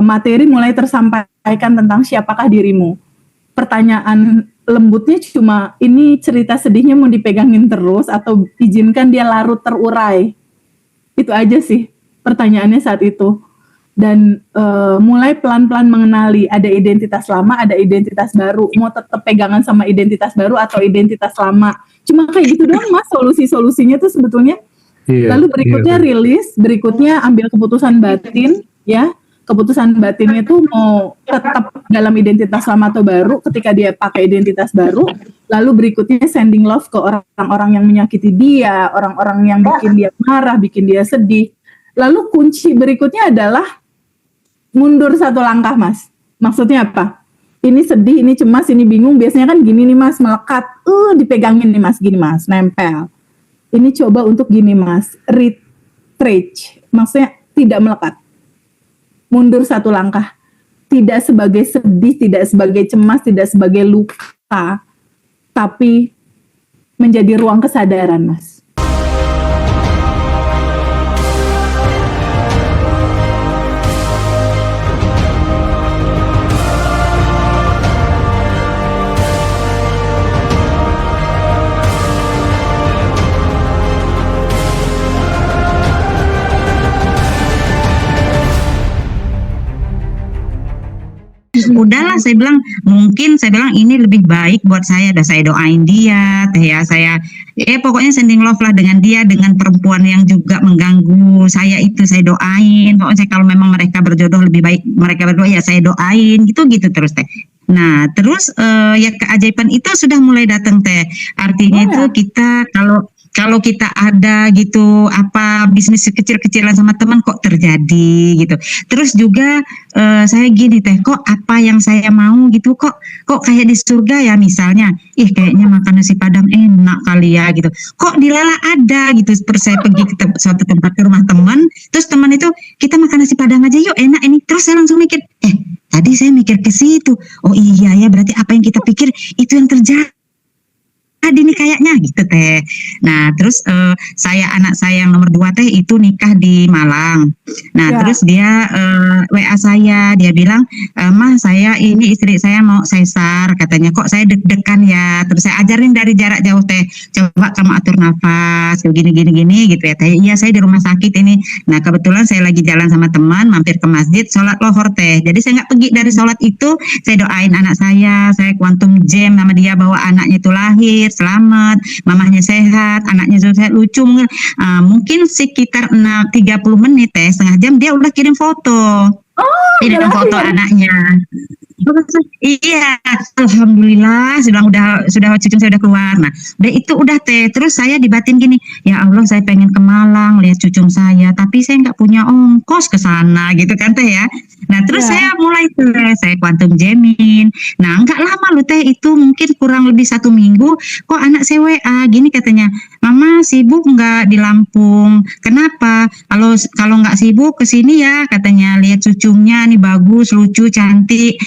materi mulai tersampaikan tentang siapakah dirimu. Pertanyaan lembutnya cuma, ini cerita sedihnya mau dipegangin terus atau izinkan dia larut terurai. Itu aja sih pertanyaannya saat itu. Dan mulai pelan-pelan mengenali ada identitas lama, ada identitas baru. Mau tetap pegangan sama identitas baru atau identitas lama. Cuma kayak gitu doang Mas, solusi-solusinya tuh sebetulnya. Lalu berikutnya rilis, berikutnya ambil keputusan batin, ya. Keputusan batinnya tuh mau tetap dalam identitas lama atau baru ketika dia pakai identitas baru. Lalu berikutnya sending love ke orang-orang yang menyakiti dia, orang-orang yang bikin dia marah, bikin dia sedih. Lalu kunci berikutnya adalah mundur satu langkah Mas. Maksudnya apa? Ini sedih, ini cemas, ini bingung. Biasanya kan gini nih Mas, melekat. Dipegangin nih Mas, gini Mas, nempel. Ini coba untuk gini Mas, retreat. Maksudnya tidak melekat. Mundur satu langkah. Tidak sebagai sedih, tidak sebagai cemas, tidak sebagai luka. Tapi menjadi ruang kesadaran Mas. Udahlah saya bilang, mungkin saya bilang ini lebih baik buat saya, dah saya doain dia teh ya, saya pokoknya sending love lah dengan dia, dengan perempuan yang juga mengganggu saya itu saya doain, pokoknya kalau memang mereka berjodoh lebih baik mereka berdua ya saya doain gitu terus teh. Nah terus ya keajaiban itu sudah mulai datang teh, artinya itu kita kalau kita ada gitu apa bisnis kecil-kecilan sama teman kok terjadi gitu. Terus juga saya gini teh, kok apa yang saya mau gitu kok kayak di surga ya, misalnya kayaknya makan nasi padang enak kali ya gitu. Kok di Lala ada gitu. Saya pergi ke suatu tempat ke rumah teman, terus teman itu kita makan nasi padang aja yuk enak ini. Terus saya langsung mikir tadi saya mikir ke situ. Oh iya ya, berarti apa yang kita pikir itu yang terjadi ini kayaknya gitu teh. Nah terus anak saya yang nomor 2 teh itu nikah di Malang. Nah terus dia WA saya, dia bilang mah saya ini istri saya mau sesar katanya, kok saya deg-degan ya. Terus saya ajarin dari jarak jauh teh, coba kamu atur nafas gini gitu ya teh. Iya saya di rumah sakit ini. Nah kebetulan saya lagi jalan sama teman mampir ke masjid sholat lohor teh. Jadi saya nggak pergi dari sholat itu, saya doain anak saya quantum jam sama dia bahwa anaknya itu lahir selamat, mamahnya sehat, anaknya sehat, lucu. Mungkin sekitar 30 menit setengah jam dia udah kirim foto. Ini foto anaknya. Iya, alhamdulillah sudah cucu saya udah keluar. Nah, udah teh. Terus saya dibatin gini, ya Allah saya pengen ke Malang lihat cucu saya, tapi saya nggak punya ongkos ke sana gitu kan teh ya. Nah terus saya mulai saya quantum jamming. Nah nggak lama loh teh, itu mungkin kurang lebih 1 minggu. Kok anak saya WA gini katanya, Mama sibuk nggak di Lampung? Kenapa? Kalau nggak sibuk kesini ya katanya, lihat cucunya nih bagus, lucu, cantik.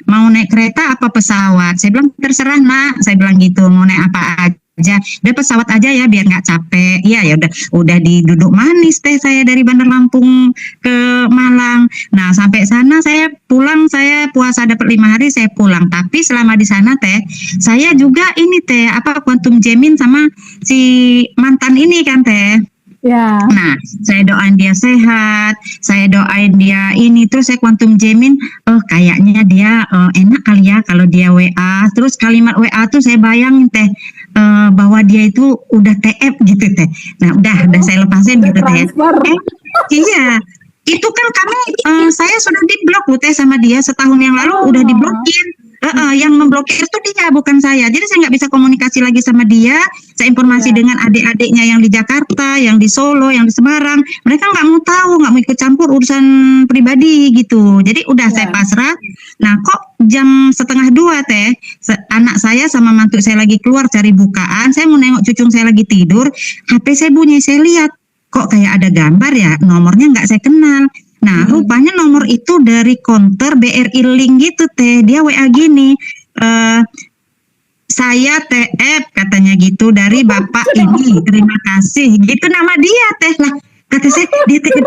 Mau naik kereta apa pesawat? Saya bilang terserah nak, saya bilang gitu, mau naik apa aja, udah pesawat aja ya biar nggak capek. Iya ya udah diduduk manis teh saya dari Bandar Lampung ke Malang. Nah sampai sana saya pulang, saya puasa dapat 5 hari saya pulang. Tapi selama di sana teh saya juga ini teh quantum jamming sama si mantan ini kan teh. Ya. Nah, saya doain dia sehat, saya doain dia ini, terus saya quantum jamming, kayaknya dia enak kali ya kalau dia WA. Terus kalimat WA tuh saya bayangin teh bahwa dia itu udah TF gitu teh. Nah, udah saya lepasin gitu teh. Iya. Itu kan kami saya sudah diblok teh sama dia setahun yang lalu udah diblokir. Yang memblokir itu dia, bukan saya. Jadi saya nggak bisa komunikasi lagi sama dia. Saya informasi dengan adik-adiknya yang di Jakarta, yang di Solo, yang di Semarang. Mereka nggak mau tahu, nggak mau ikut campur urusan pribadi gitu. Jadi udah saya pasrah. Nah kok jam 1:30 teh, anak saya sama mantu saya lagi keluar cari bukaan. Saya mau nengok cucu saya lagi tidur. HP saya bunyi, saya lihat kok kayak ada gambar ya, nomornya nggak saya kenal. Nah, rupanya nomor itu dari konter BRI Link gitu teh. Dia WA gini, saya TF katanya gitu dari bapak ini, terima kasih. Gitu nama dia teh lah. Kata saya, dia TF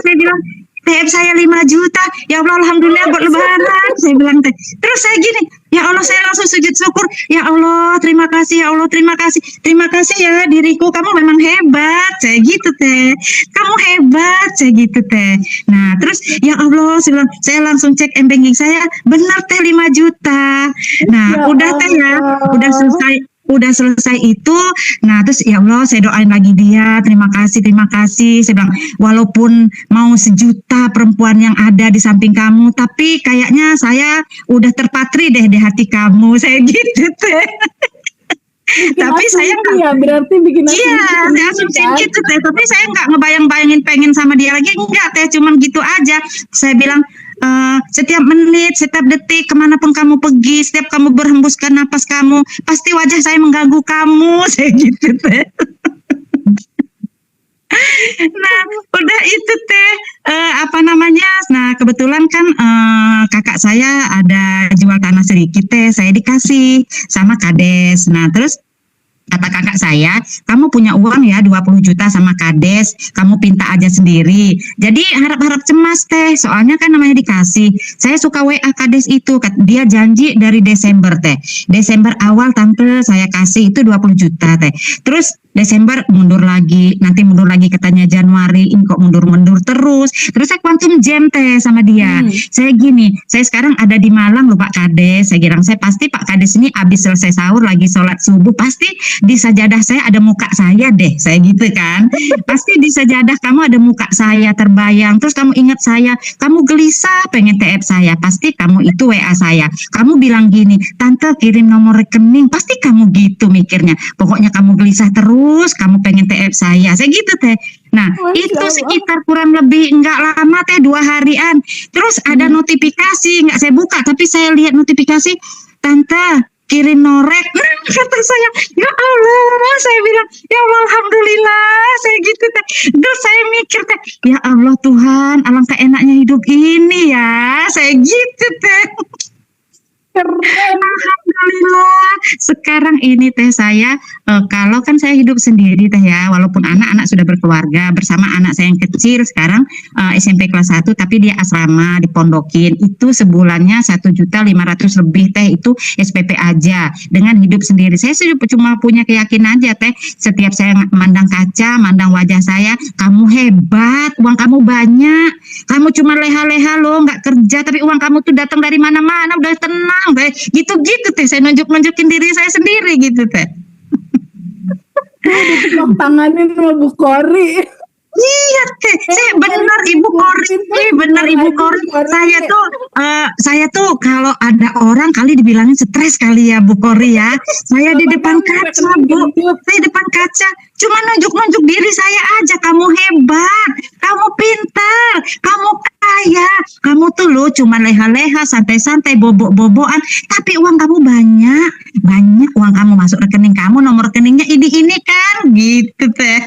saya bilang, TF saya 5 juta. Ya Allah, alhamdulillah buat lebaran. Saya bilang teh. Terus saya gini, ya Allah, saya langsung sujud syukur. Ya Allah, terima kasih ya Allah, terima kasih. Terima kasih ya diriku, kamu memang hebat. Saya gitu teh. Kamu hebat, saya gitu teh. Nah, terus ya Allah, saya langsung cek banking saya, benar teh 5 juta. Nah, Ya udah teh ya, udah Allah. selesai. Udah selesai itu, nah terus ya Allah saya doain lagi dia, terima kasih, saya bilang walaupun mau sejuta perempuan yang ada di samping kamu, tapi kayaknya saya udah terpatri deh di hati kamu, saya gitu teh. Bikin Tapi saya asumsi nggak, ya, berarti bikin iya, asumsi saya sendiri asumsiin kan. gitu teh, tapi saya nggak ngebayang-bayangin pengen sama dia lagi, enggak teh, cuman gitu aja. Saya bilang setiap menit, setiap detik, kemanapun kamu pergi, setiap kamu berhembuskan napas kamu, pasti wajah saya mengganggu kamu, saya gitu teh. Nah, udah itu teh, apa namanya? Nah, kebetulan kan kakak saya ada jual tanah sedikit teh, saya dikasih sama kades. Nah, terus kata kakak saya, kamu punya uang ya 20 juta sama kades, kamu pinta aja sendiri. Jadi harap-harap cemas teh, soalnya kan namanya dikasih. Saya suka WA kades itu, dia janji dari Desember teh. Desember awal tante saya kasih itu 20 juta teh. Terus Desember mundur lagi, nanti mundur lagi katanya Januari, ini kok mundur-mundur terus. Terus saya quantum jam teh sama dia. Saya gini, saya sekarang ada di Malang loh Pak Kades. Saya bilang, saya pasti Pak Kades ini habis selesai sahur lagi sholat subuh, pasti di sajadah saya ada muka saya deh, saya gitu kan. Pasti di sajadah kamu ada muka saya terbayang. Terus kamu ingat saya, kamu gelisah pengen TF saya, pasti kamu itu WA saya. Kamu bilang gini, tante kirim nomor rekening, pasti kamu gitu mikirnya. Pokoknya kamu gelisah terus, kamu pengen TF saya gitu teh. Nah, Masya itu Allah. sekitar kurang lebih enggak lama teh, 2 harian. Terus ada notifikasi, enggak saya buka, tapi saya lihat notifikasi, tante kirim norek. Nah, kata saya, ya Allah, saya bilang, ya Allah, alhamdulillah, saya gitu teh. Terus saya mikir teh, ya Allah Tuhan, alangkah enaknya hidup ini ya, saya gitu teh. Keren. Alhamdulillah. Sekarang ini teh saya, kalau kan saya hidup sendiri teh ya, walaupun anak-anak sudah berkeluarga bersama anak saya yang kecil sekarang SMP kelas 1, tapi dia asrama dipondokin, itu sebulannya 1.500.000 lebih teh, itu SPP aja dengan hidup sendiri. Saya cuma punya keyakinan aja teh, setiap saya mandang kaca, mandang wajah saya, kamu hebat, uang kamu banyak, kamu cuma leha-leha loh, nggak kerja, tapi uang kamu tuh datang dari mana-mana, udah tenang teh, gitu-gitu teh, saya nunjukin diri saya sendiri gitu teh. Ditepuk tanganin sama Bu Kori. Iya teh, saya benar Ibu Kori, benar Ibu Kori. Saya tuh kalau ada orang kali dibilangin stres kali ya Bu Kori ya. Saya di depan kaca Bu, saya depan kaca, cuma nunjuk diri saya aja. Kamu hebat, kamu pintar, kamu kaya, kamu tuh lo cuma leha-leha, santai-santai, bobok-bobokan, tapi uang kamu banyak, banyak uang kamu masuk rekening kamu, nomor rekeningnya ini kan, gitu teh.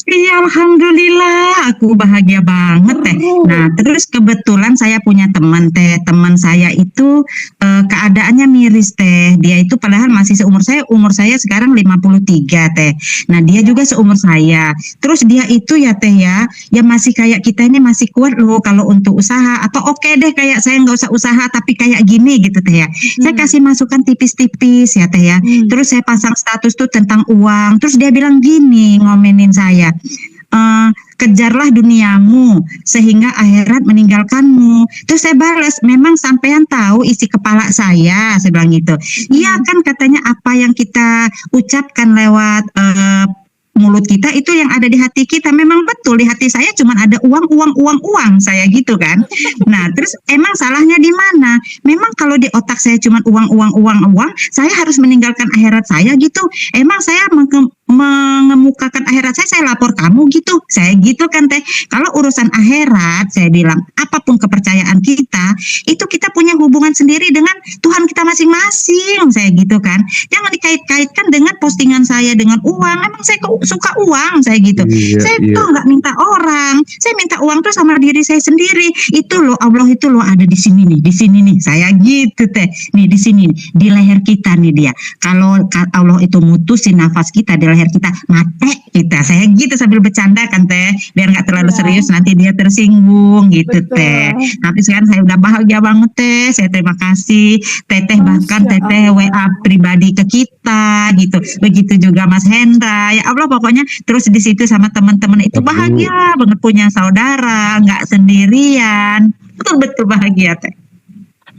Iya, alhamdulillah, aku bahagia banget teh. Nah, terus kebetulan saya punya teman teh. Teman saya itu keadaannya miris teh. Dia itu padahal masih seumur saya. Umur saya sekarang 53 teh. Nah, dia juga seumur saya. Terus dia itu ya teh ya masih kayak kita ini masih kuat loh kalau untuk usaha. Atau oke deh kayak saya nggak usah usaha tapi kayak gini gitu teh ya. Saya kasih masukan tipis-tipis ya teh ya. Terus saya pasang status tuh tentang uang. Terus dia bilang gini, ngomenin saya, kejarlah duniamu sehingga akhirat meninggalkanmu. Terus saya balas, memang sampean tahu isi kepala saya bilang gitu. Iya kan, katanya apa yang kita ucapkan lewat mulut kita itu yang ada di hati kita. Memang betul di hati saya cuma ada uang saya gitu kan. Nah, terus emang salahnya di mana? Memang kalau di otak saya cuma uang, saya harus meninggalkan akhirat saya gitu. Emang saya mengemukakan akhirat saya lapor kamu gitu. Saya gitu kan teh. Kalau urusan akhirat, saya bilang apapun kepercayaan kita, itu kita punya hubungan sendiri dengan Tuhan kita masing-masing. Saya gitu kan. Jangan dikait-kaitkan dengan postingan saya dengan uang. Emang saya keuangan suka uang saya gitu. Iya, Saya iya. tuh nggak minta orang, saya minta uang tuh sama diri saya sendiri. Itu loh Allah itu loh ada di sini nih, di sini nih. Saya gitu teh, nih di sini, nih, di leher kita nih dia. Kalau Allah itu mutusin nafas kita di leher kita, mati kita. Saya gitu sambil bercanda kan teh, biar nggak terlalu Iya. serius nanti dia tersinggung gitu Betul. teh. Tapi sekarang saya udah bahagia banget teh. Saya terima kasih teteh, bahkan Masya teteh Allah. WA pribadi ke kita gitu. Begitu juga Mas Hendra. Ya Allah pokoknya terus di situ sama teman-teman itu Aduh. bahagia banget punya saudara, nggak sendirian. Betul-betul bahagia teh.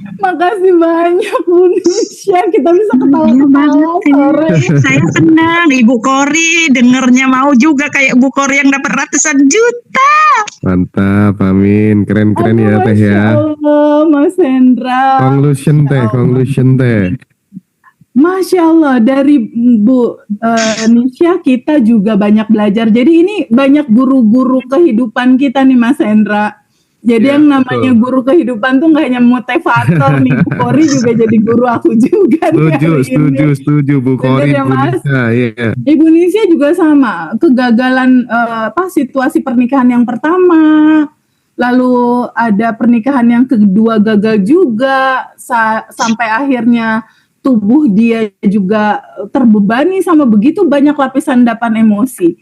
Makasih banyak Bu Nisha, kita bisa Iya ketawa-ketawa banget teh. sore. Saya senang Ibu Kori dengernya mau juga kayak Bu Kori yang dapat ratusan juta. Mantap, amin. Keren-keren Aduh, ya teh Masya ya. Allah, Mas Hendra. Conclusion teh, Allah. conclusion teh. Masya Allah, dari Bu Nisha kita juga banyak belajar. Jadi ini banyak guru-guru kehidupan kita nih Mas Hendra. Jadi Iya, yang namanya betul. guru kehidupan tuh nggak hanya motivator nih. Bu Kori juga jadi guru aku juga nih Setuju, hari setuju, ini. setuju Bu Bener Kori, ya, Bu Mas? Nisa, iya. Ibu Nisha juga sama, kegagalan situasi pernikahan yang pertama, lalu ada pernikahan yang kedua gagal juga, sampai akhirnya tubuh dia juga terbebani sama begitu banyak lapisan endapan emosi.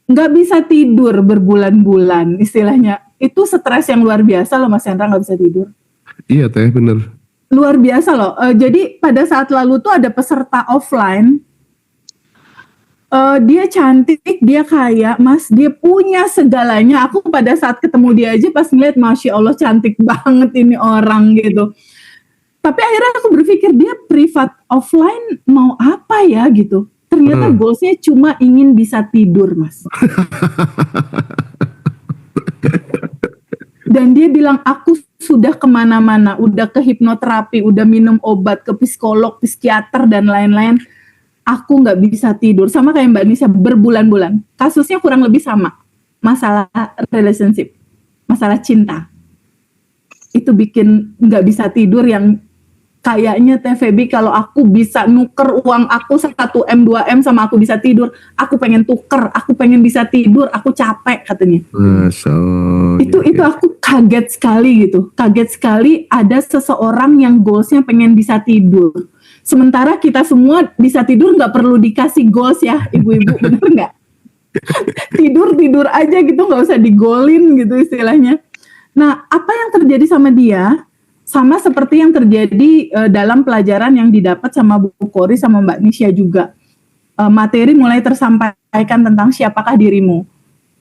Nggak bisa tidur berbulan-bulan istilahnya. Itu stres yang luar biasa loh Mas Hendra, nggak bisa tidur. Iya teh, bener. Luar biasa loh. Jadi pada saat lalu tuh ada peserta offline. Dia cantik, dia kaya, Mas. Dia punya segalanya. Aku pada saat ketemu dia aja pas ngeliat, Masya Allah cantik banget ini orang gitu. Tapi akhirnya aku berpikir dia privat offline mau apa ya gitu. Ternyata goalsnya cuma ingin bisa tidur, Mas. Dan dia bilang, aku sudah kemana-mana, udah ke hipnoterapi, udah minum obat, ke psikolog, psikiater, dan lain-lain. Aku nggak bisa tidur. Sama kayak Mbak Nisha, berbulan-bulan. Kasusnya kurang lebih sama. Masalah relationship, masalah cinta. Itu bikin nggak bisa tidur yang kayaknya TVB kalau aku bisa nuker uang aku 1M, 2M sama aku bisa tidur. Aku pengen tuker, aku pengen bisa tidur, aku capek katanya. Masya Allah. Itu aku kaget sekali gitu. Kaget sekali ada seseorang yang goalsnya pengen bisa tidur. Sementara kita semua bisa tidur nggak perlu dikasih goals ya ibu-ibu, bener nggak? Tidur aja gitu, nggak usah digolin gitu istilahnya. Nah, apa yang terjadi sama dia? Sama seperti yang terjadi dalam pelajaran yang didapat sama Bu Kori sama Mbak Nisha juga. Materi mulai tersampaikan tentang siapakah dirimu.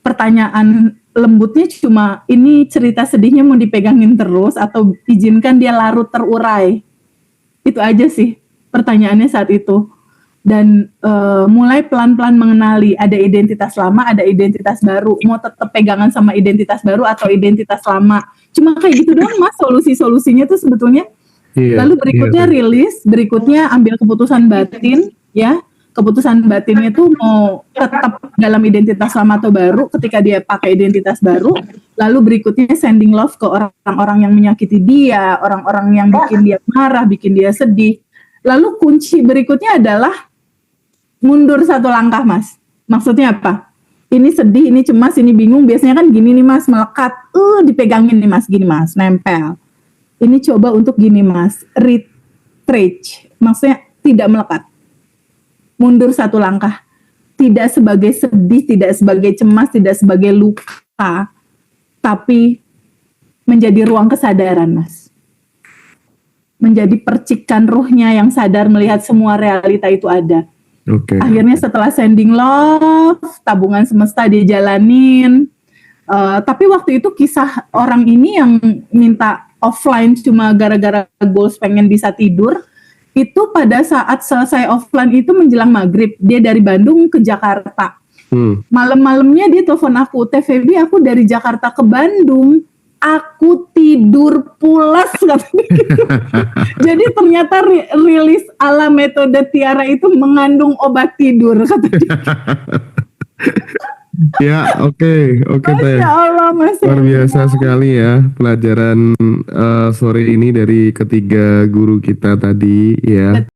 Pertanyaan lembutnya cuma, ini cerita sedihnya mau dipegangin terus atau izinkan dia larut terurai. Itu aja sih pertanyaannya saat itu. Dan mulai pelan-pelan mengenali ada identitas lama, ada identitas baru. Mau tetap pegangan sama identitas baru atau identitas lama. Cuma kayak gitu doang Mas, solusi-solusinya tuh sebetulnya. Iya, Lalu berikutnya rilis, berikutnya ambil keputusan batin, ya. Keputusan batinnya tuh mau tetap dalam identitas lama atau baru ketika dia pakai identitas baru. Lalu berikutnya sending love ke orang-orang yang menyakiti dia, orang-orang yang bikin dia marah, bikin dia sedih. Lalu kunci berikutnya adalah mundur satu langkah, Mas. Maksudnya apa? Ini sedih, ini cemas, ini bingung. Biasanya kan gini nih Mas, melekat. Dipegangin nih Mas, gini Mas, nempel. Ini coba untuk gini Mas, retreat. Maksudnya tidak melekat. Mundur satu langkah. Tidak sebagai sedih, tidak sebagai cemas, tidak sebagai luka. Tapi menjadi ruang kesadaran Mas. Menjadi percikan ruhnya yang sadar melihat semua realita itu ada. Oke. Akhirnya setelah sending love, tabungan semesta dijalanin. Tapi waktu itu kisah orang ini yang minta offline cuma gara-gara goals pengen bisa tidur, itu pada saat selesai offline itu menjelang maghrib, dia dari Bandung ke Jakarta. Malam-malamnya dia telepon aku, TVB aku dari Jakarta ke Bandung, aku tidur pulas katanya gitu. Jadi ternyata rilis ala metode Tiara itu mengandung obat tidur katanya. Ya, oke teh. Masya Allah, Mas. Luar biasa sekali ya pelajaran sore ini dari ketiga guru kita tadi ya.